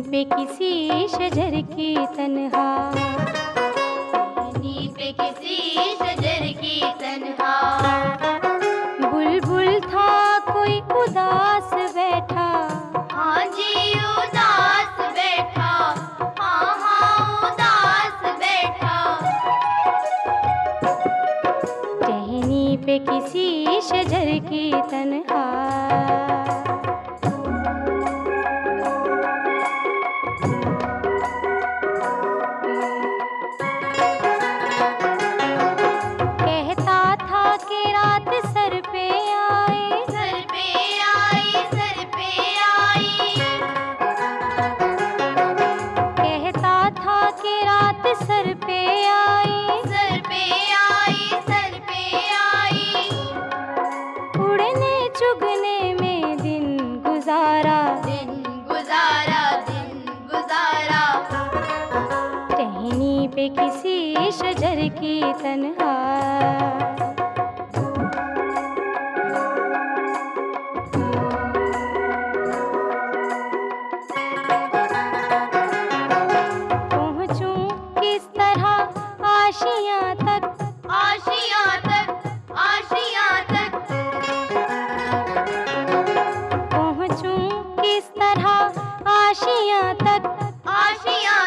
पे किसी शजर की तन्हा, टहनी पे किसी शजर की तन्हा। बुलबुल था कोई उदास बैठा, हाँ जी उदास बैठा, हाँ हाँ उदास बैठा। टहनी पे किसी शजर की तन्हा। कहता था कि रात सर पे आए, सर पे आई, सर पे आई। कहता था कि रात सर पे आई, सर पे आई, सर पे आई। उड़ने चुगने में दिन गुजारा, दिन गुजारा, दिन गुजारा। टहनी पे किसी शजर की तन्हा। पहुँचूं किस तरह आशियाँ तक, आशियाँ तक, आशियाँ तक। पहुँचूं किस तरह आशियाँ तक, आशियाँ